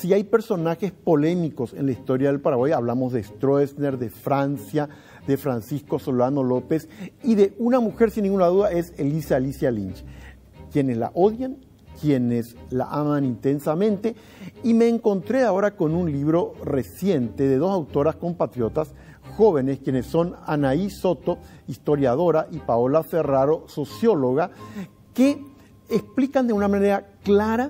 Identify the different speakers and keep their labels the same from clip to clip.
Speaker 1: sí hay personajes polémicos en la historia del Paraguay. Hablamos de Stroessner, de Francia, de Francisco Solano López y de una mujer sin ninguna duda es Elisa Alicia Lynch. Quienes la odian, quienes la aman intensamente, y me encontré ahora con un libro reciente de dos autoras compatriotas jóvenes, quienes son Anaí Soto, historiadora, y Paola Ferraro, socióloga, que explican de una manera clara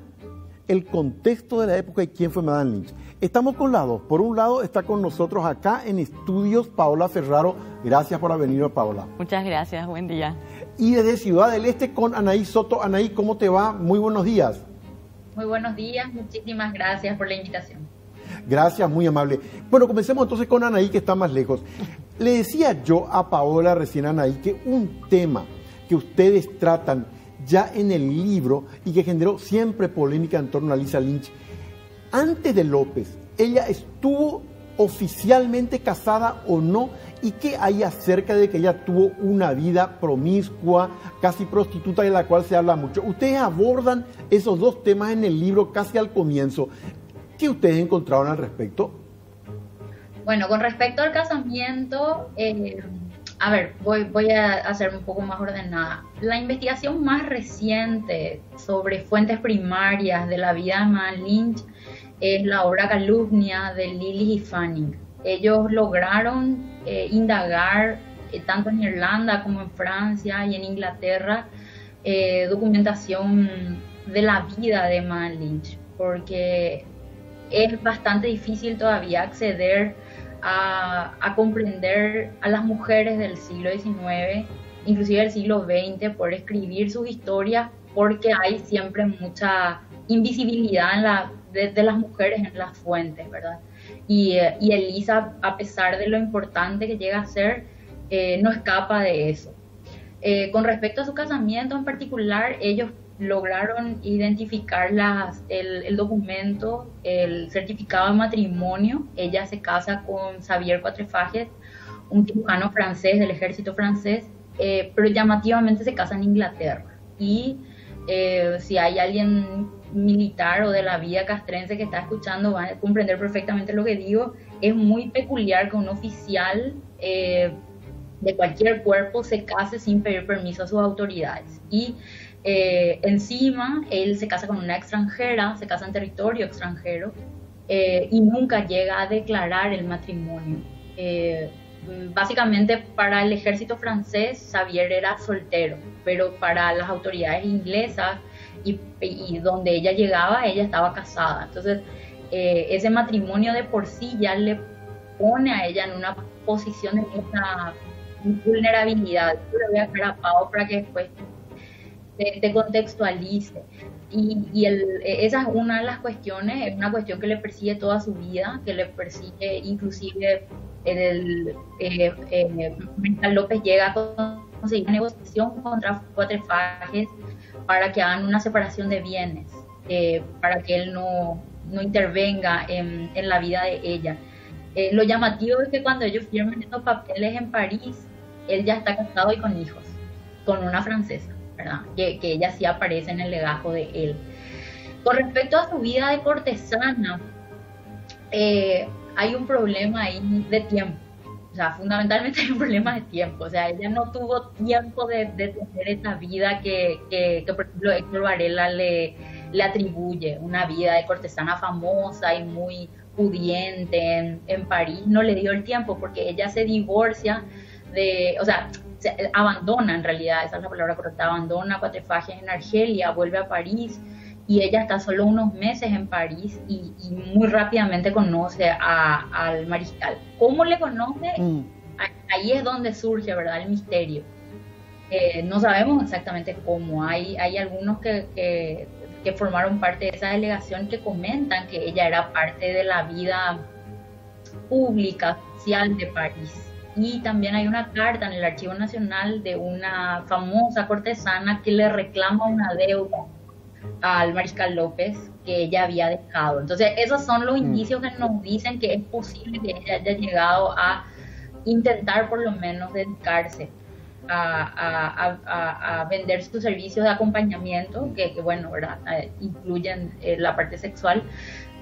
Speaker 1: el contexto de la época y quién fue Madame Lynch. Estamos con las dos. Por un lado está con nosotros acá en estudios Paola Ferraro. Gracias por haber venido, Paola.
Speaker 2: Muchas gracias, buen día.
Speaker 1: Y desde Ciudad del Este con Anaí Soto. Anaí, ¿cómo te va? Muy buenos días.
Speaker 3: Muy buenos días, muchísimas gracias por la invitación.
Speaker 1: Gracias, muy amable. Bueno, comencemos entonces con Anaí, que está más lejos. Le decía yo a Paola recién, Anaí, que un tema que ustedes tratan ya en el libro y que generó siempre polémica en torno a Elisa Lynch. Antes de López, ¿ella estuvo oficialmente casada o no? ¿Y qué hay acerca de que ella tuvo una vida promiscua, casi prostituta, de la cual se habla mucho? Ustedes abordan esos dos temas en el libro casi al comienzo. ¿Qué ustedes encontraron al respecto?
Speaker 3: Bueno, con respecto al casamiento, a ver, voy a hacerme un poco más ordenada. La investigación más reciente sobre fuentes primarias de la vida de Madame Lynch es la obra Calumnia de Lilly y Fanning. Ellos lograron indagar tanto en Irlanda como en Francia y en Inglaterra documentación de la vida de Madame Lynch, porque es bastante difícil todavía acceder a comprender a las mujeres del siglo XIX, inclusive del siglo XX, por escribir sus historias, porque hay siempre mucha invisibilidad de las mujeres en las fuentes, ¿verdad? Y Elisa, a pesar de lo importante que llega a ser, no escapa de eso. Con respecto a su casamiento en particular, ellos lograron identificar el documento, el certificado de matrimonio. Ella se casa con Xavier Quatrefages, un cirujano francés del ejército francés, pero llamativamente se casa en Inglaterra. Y si hay alguien militar o de la vida castrense que está escuchando, va a comprender perfectamente lo que digo. Es muy peculiar que un oficial de cualquier cuerpo se case sin pedir permiso a sus autoridades. Y encima él se casa con una extranjera, se casa en territorio extranjero, y nunca llega a declarar el matrimonio. Básicamente para el ejército francés Xavier era soltero, pero para las autoridades inglesas y donde ella llegaba, ella estaba casada. Entonces ese matrimonio de por sí ya le pone a ella en una posición de mucha vulnerabilidad. Yo le voy a dejar a Pau para que después te contextualice. Esa es una de las cuestiones, es una cuestión que le persigue toda su vida, que le persigue inclusive Mariscal López llega a conseguir una negociación contra Quatrefages para que hagan una separación de bienes, para que él no intervenga en la vida de ella. Lo llamativo es que cuando ellos firman estos papeles en París, él ya está casado y con hijos, con una francesa, ¿verdad? Que ella sí aparece en el legajo de él. Con respecto a su vida de cortesana, hay un problema ahí de tiempo. O sea, fundamentalmente hay un problema de tiempo. O sea, ella no tuvo tiempo de tener esa vida que por ejemplo, Héctor Varela le atribuye, una vida de cortesana famosa y muy pudiente en París. No le dio el tiempo porque ella se divorcia o sea, se abandona, en realidad, esa es la palabra correcta, abandona Quatrefages en Argelia, vuelve a París, y ella está solo unos meses en París y muy rápidamente conoce al mariscal. ¿Cómo le conoce? Ahí es donde surge, ¿verdad?, el misterio. No sabemos exactamente cómo. Hay algunos que formaron parte de esa delegación que comentan que ella era parte de la vida pública, social de París. Y también hay una carta en el Archivo Nacional de una famosa cortesana que le reclama una deuda al mariscal López que ella había dejado. Entonces esos son los indicios que nos dicen que es posible que ella haya llegado a intentar por lo menos dedicarse a vender sus servicios de acompañamiento, que bueno, ¿verdad? Incluyen la parte sexual,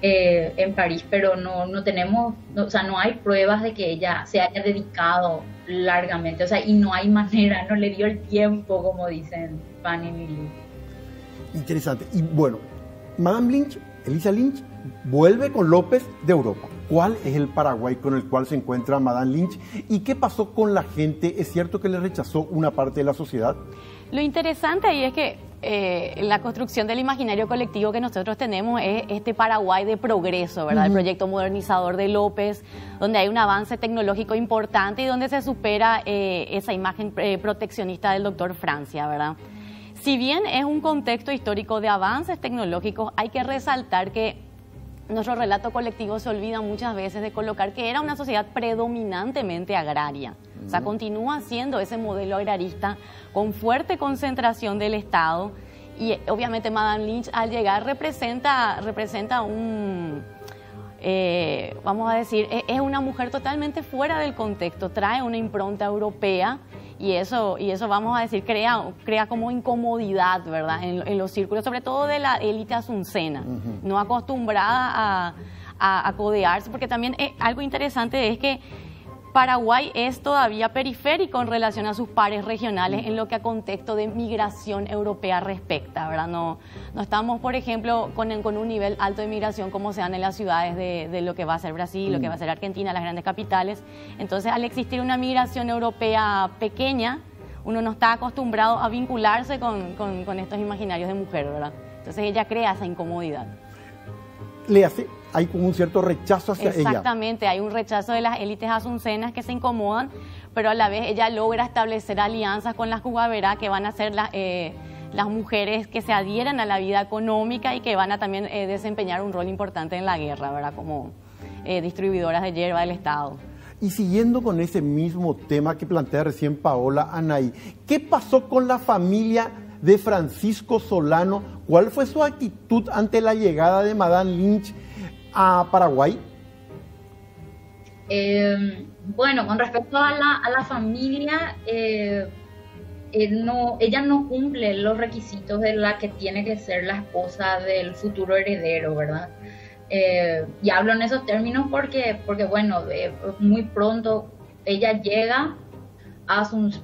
Speaker 3: en París, pero no tenemos, o sea, no hay pruebas de que ella se haya dedicado largamente, o sea, y no hay manera, no le dio el tiempo, como dicen Fanny y Milly.
Speaker 1: Interesante. Y bueno, Madame Lynch, Elisa Lynch, vuelve con López de Europa. ¿Cuál es el Paraguay con el cual se encuentra Madame Lynch? ¿Y qué pasó con la gente? ¿Es cierto que le rechazó una parte de la sociedad?
Speaker 2: Lo interesante ahí es que la construcción del imaginario colectivo que nosotros tenemos es este Paraguay de progreso, ¿verdad? El proyecto modernizador de López, donde hay un avance tecnológico importante y donde se supera esa imagen proteccionista del doctor Francia, ¿verdad? Si bien es un contexto histórico de avances tecnológicos, hay que resaltar que nuestro relato colectivo se olvida muchas veces de colocar que era una sociedad predominantemente agraria. O sea, continúa siendo ese modelo agrarista con fuerte concentración del Estado y obviamente Madame Lynch al llegar representa un, vamos a decir, es una mujer totalmente fuera del contexto, trae una impronta europea y eso vamos a decir, crea como incomodidad, ¿verdad? En los círculos, sobre todo de la élite asuncena, no acostumbrada a codearse, porque también algo interesante es que Paraguay es todavía periférico en relación a sus pares regionales en lo que a contexto de migración europea respecta, ¿verdad? No estamos, por ejemplo, con un nivel alto de migración como se dan en las ciudades de lo que va a ser Brasil, lo que va a ser Argentina, las grandes capitales. Entonces, al existir una migración europea pequeña, uno no está acostumbrado a vincularse con estos imaginarios de mujer, ¿verdad? Entonces, ella crea esa incomodidad.
Speaker 1: Hay como un cierto rechazo hacia ella.
Speaker 2: Exactamente, hay un rechazo de las élites asuncenas que se incomodan, pero a la vez ella logra establecer alianzas con las Jugaverá, que van a ser las mujeres que se adhieran a la vida económica y que van a también desempeñar un rol importante en la guerra, ¿verdad? Como distribuidoras de hierba del Estado.
Speaker 1: Y siguiendo con ese mismo tema que plantea recién Paola Anaí, ¿qué pasó con la familia de Francisco Solano? ¿Cuál fue su actitud ante la llegada de Madame Lynch a Paraguay?
Speaker 3: Bueno, con respecto a la familia, ella no cumple los requisitos de la que tiene que ser la esposa del futuro heredero, ¿verdad? Y hablo en esos términos porque bueno, muy pronto ella llega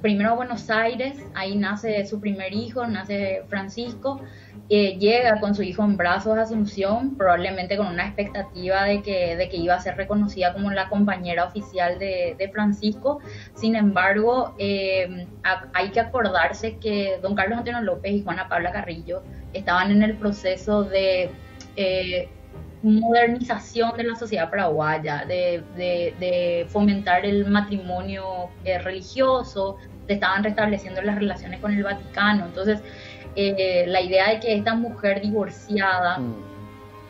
Speaker 3: primero a Buenos Aires, ahí nace su primer hijo, nace Francisco, llega con su hijo en brazos a Asunción, probablemente con una expectativa de que iba a ser reconocida como la compañera oficial de Francisco. Sin embargo, hay que acordarse que don Carlos Antonio López y Juana Paula Carrillo estaban en el proceso de modernización de la sociedad paraguaya, de fomentar el matrimonio religioso, se estaban restableciendo las relaciones con el Vaticano. Entonces, la idea de que esta mujer divorciada,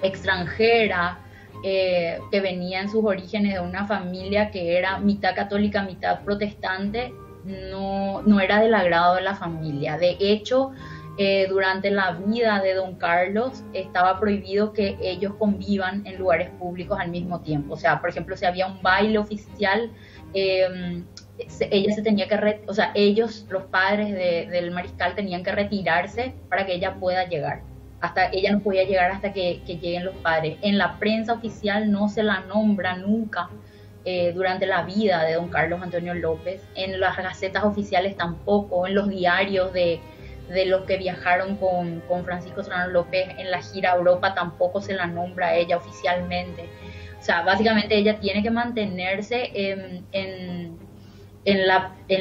Speaker 3: extranjera, que venía en sus orígenes de una familia que era mitad católica, mitad protestante, no era del agrado de la familia. De hecho, durante la vida de don Carlos estaba prohibido que ellos convivan en lugares públicos al mismo tiempo. O sea, por ejemplo, si había un baile oficial, ella se tenía que ellos, los padres del mariscal, tenían que retirarse para que ella pueda llegar. Ella no podía llegar hasta que lleguen los padres. En la prensa oficial no se la nombra nunca durante la vida de don Carlos Antonio López. En las gacetas oficiales tampoco, en los diarios de los que viajaron con Francisco Solano López en la gira a Europa tampoco se la nombra a ella oficialmente. O sea, básicamente ella tiene que mantenerse en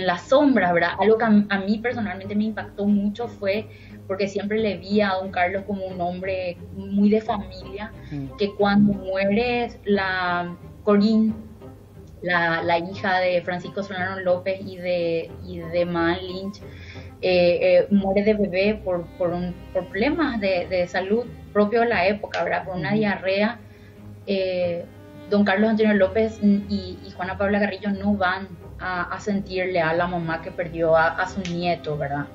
Speaker 3: la sombra, ¿verdad? Algo que a mí personalmente me impactó mucho fue porque siempre le vi a don Carlos como un hombre muy de familia, que cuando muere la Corín, la hija de Francisco Solano López y de Madame Lynch, muere de bebé por problemas de salud propio de la época, ¿verdad? Por una diarrea. Don Carlos Antonio López y Juana Paula Carrillo no van a sentirle a la mamá que perdió a su nieto, ¿verdad?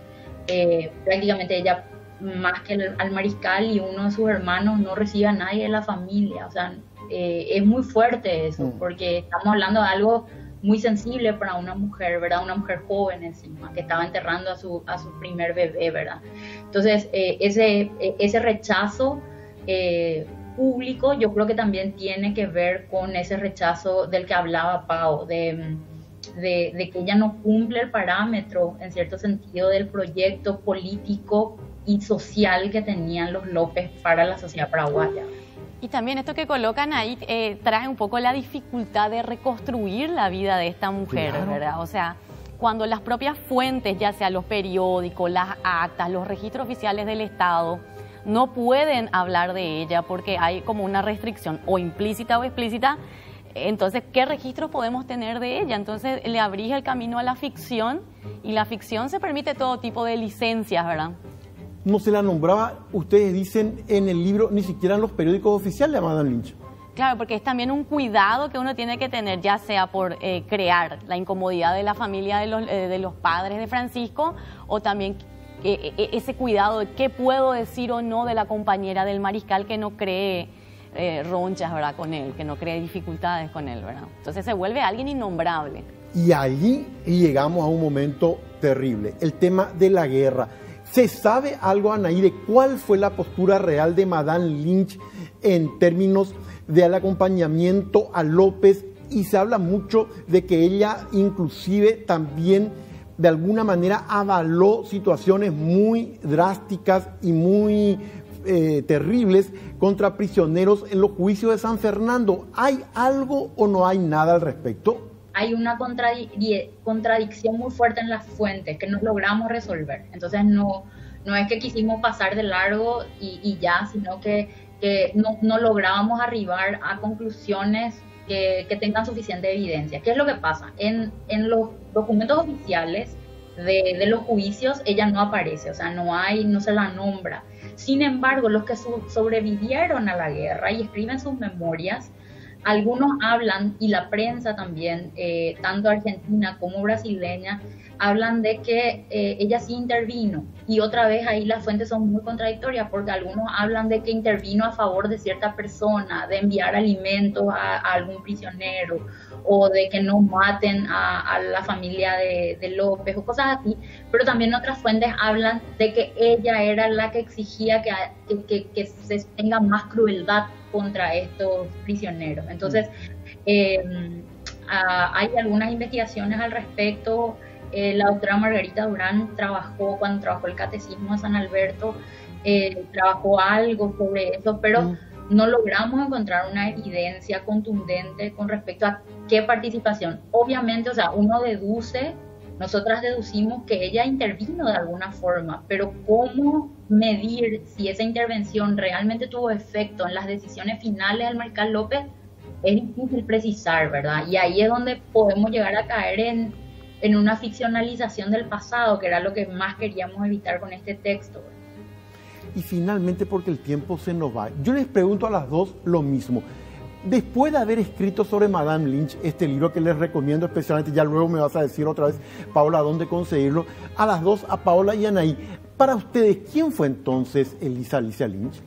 Speaker 3: Prácticamente ella, más que al mariscal y uno de sus hermanos, no recibe a nadie de la familia. O sea, es muy fuerte eso, porque estamos hablando de algo muy sensible para una mujer, ¿verdad? Una mujer joven encima, que estaba enterrando a su primer bebé, ¿verdad? Entonces, ese rechazo público, yo creo que también tiene que ver con ese rechazo del que hablaba Pau, de que ella no cumple el parámetro, en cierto sentido, del proyecto político y social que tenían los López para la sociedad paraguaya.
Speaker 2: Y también esto que colocan ahí trae un poco la dificultad de reconstruir la vida de esta mujer, claro, ¿verdad? O sea, cuando las propias fuentes, ya sea los periódicos, las actas, los registros oficiales del Estado, no pueden hablar de ella porque hay como una restricción o implícita o explícita, entonces, ¿qué registros podemos tener de ella? Entonces, le abrís el camino a la ficción y la ficción se permite todo tipo de licencias, ¿verdad?
Speaker 1: No se la nombraba, ustedes dicen en el libro, ni siquiera en los periódicos oficiales de Madame Lynch.
Speaker 2: Claro, porque es también un cuidado que uno tiene que tener, ya sea por crear la incomodidad de la familia de los padres de Francisco, o también ese cuidado de qué puedo decir o no de la compañera del mariscal que no cree ronchas, ¿verdad?, con él, que no cree dificultades con él, ¿verdad? Entonces se vuelve alguien innombrable.
Speaker 1: Y ahí llegamos a un momento terrible, el tema de la guerra. ¿Se sabe algo, Anaí, de cuál fue la postura real de Madame Lynch en términos del acompañamiento a López? Y se habla mucho de que ella inclusive también de alguna manera avaló situaciones muy drásticas y muy terribles contra prisioneros en los juicios de San Fernando. ¿Hay algo o no hay nada al respecto?
Speaker 3: Hay una contradicción muy fuerte en las fuentes que no logramos resolver. Entonces no es que quisimos pasar de largo y ya, sino que no lográbamos arribar a conclusiones que tengan suficiente evidencia. ¿Qué es lo que pasa? En los documentos oficiales de los juicios ella no aparece, o sea, no se la nombra. Sin embargo, los que sobrevivieron a la guerra y escriben sus memorias, algunos hablan, y la prensa también, tanto argentina como brasileña, hablan de que ella sí intervino. Y otra vez ahí las fuentes son muy contradictorias, porque algunos hablan de que intervino a favor de cierta persona, de enviar alimentos a algún prisionero, o de que no maten a la familia de López, o cosas así. Pero también otras fuentes hablan de que ella era la que exigía que se tenga más crueldad contra estos prisioneros. Entonces, hay algunas investigaciones al respecto. La doctora Margarita Durán cuando trabajó el Catecismo de San Alberto, trabajó algo sobre eso, pero no logramos encontrar una evidencia contundente con respecto a qué participación. Obviamente, o sea, nosotras deducimos que ella intervino de alguna forma, pero ¿cómo medir si esa intervención realmente tuvo efecto en las decisiones finales del mariscal López? Es difícil precisar, ¿verdad? Y ahí es donde podemos llegar a caer en una ficcionalización del pasado, que era lo que más queríamos evitar con este texto.
Speaker 1: Y finalmente, porque el tiempo se nos va, yo les pregunto a las dos lo mismo. Después de haber escrito sobre Madame Lynch, este libro que les recomiendo especialmente, ya luego me vas a decir otra vez, Paola, dónde conseguirlo, a las dos, a Paola y a Anaí, para ustedes, ¿quién fue entonces Elisa Alicia Lynch?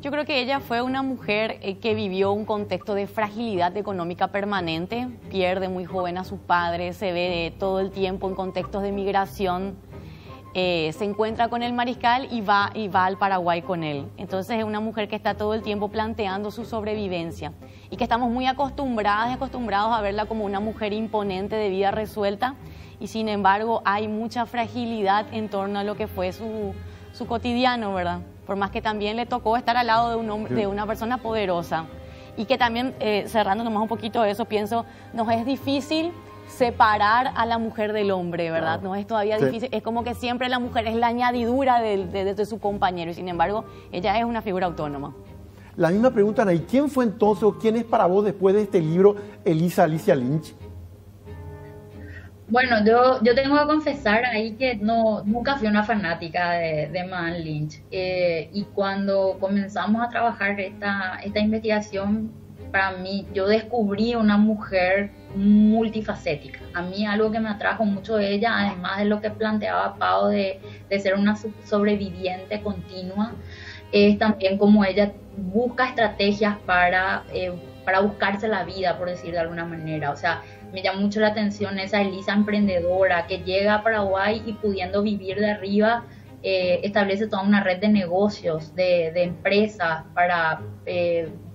Speaker 2: Yo creo que ella fue una mujer que vivió un contexto de fragilidad económica permanente, pierde muy joven a sus padres, se ve todo el tiempo en contextos de migración, se encuentra con el mariscal y va al Paraguay con él. Entonces es una mujer que está todo el tiempo planteando su sobrevivencia y que estamos muy acostumbrados a verla como una mujer imponente de vida resuelta, y sin embargo hay mucha fragilidad en torno a lo que fue su cotidiano, ¿verdad? Por más que también le tocó estar al lado de un hombre, de una persona poderosa, y que también, cerrando nomás un poquito eso, pienso, nos es difícil separar a la mujer del hombre, ¿verdad? No es todavía difícil, es como que siempre la mujer es la añadidura de su compañero, y sin embargo ella es una figura autónoma.
Speaker 1: La misma pregunta, Anaí, ¿quién fue entonces o quién es para vos después de este libro Elisa Alicia Lynch?
Speaker 3: Bueno, yo tengo que confesar ahí que nunca fui una fanática de Madame Lynch, y cuando comenzamos a trabajar esta investigación, para mí, yo descubrí una mujer multifacética. A mí algo que me atrajo mucho de ella, además de lo que planteaba Pau de ser una sobreviviente continua, es también como ella busca estrategias para buscarse la vida, por decir de alguna manera. O sea, me llama mucho la atención esa Elisa emprendedora que llega a Paraguay y pudiendo vivir de arriba, establece toda una red de negocios, de empresas para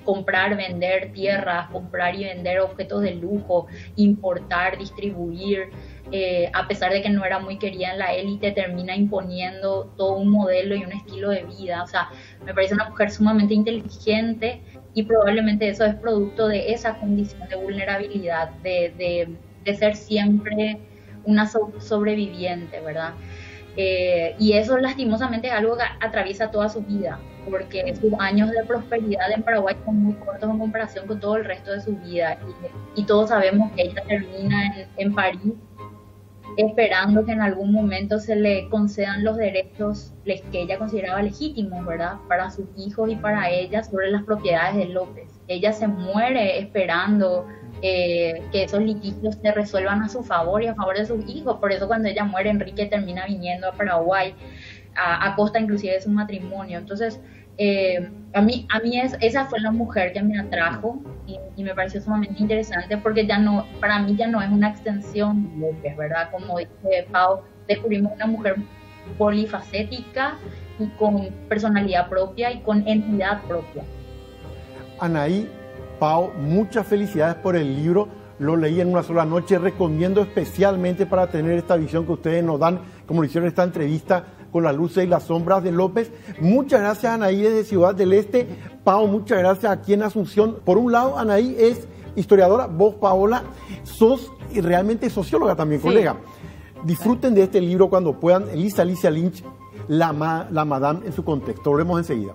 Speaker 3: comprar, vender tierras, comprar y vender objetos de lujo, importar, distribuir. A pesar de que no era muy querida en la élite, termina imponiendo todo un modelo y un estilo de vida. O sea, me parece una mujer sumamente inteligente y probablemente eso es producto de esa condición de vulnerabilidad, de ser siempre una sobreviviente, ¿verdad? Y eso lastimosamente es algo que atraviesa toda su vida, porque sus años de prosperidad en Paraguay son muy cortos en comparación con todo el resto de su vida. Y todos sabemos que ella termina en París, esperando que en algún momento se le concedan los derechos que ella consideraba legítimos, ¿verdad?, para sus hijos y para ella sobre las propiedades de López. Ella se muere esperando que esos litigios se resuelvan a su favor y a favor de sus hijos. Por eso cuando ella muere, Enrique termina viniendo a Paraguay, a costa inclusive de su matrimonio. Entonces, a mí esa fue la mujer que me atrajo y me pareció sumamente interesante, porque para mí ya no es una extensión de López, ¿verdad? Como dice Pau, descubrimos una mujer polifacética y con personalidad propia y con entidad propia.
Speaker 1: Anaí, Pau, muchas felicidades por el libro. Lo leí en una sola noche. Recomiendo especialmente para tener esta visión que ustedes nos dan, como lo hicieron en esta entrevista, con las luces y las sombras de López. Muchas gracias, Anaí, desde Ciudad del Este. Pau, muchas gracias aquí en Asunción. Por un lado, Anaí es historiadora, vos, Paola, sos realmente socióloga también, sí, colega. Disfruten de este libro cuando puedan. Elisa Alicia Lynch, la Madame en su contexto. Volvemos enseguida.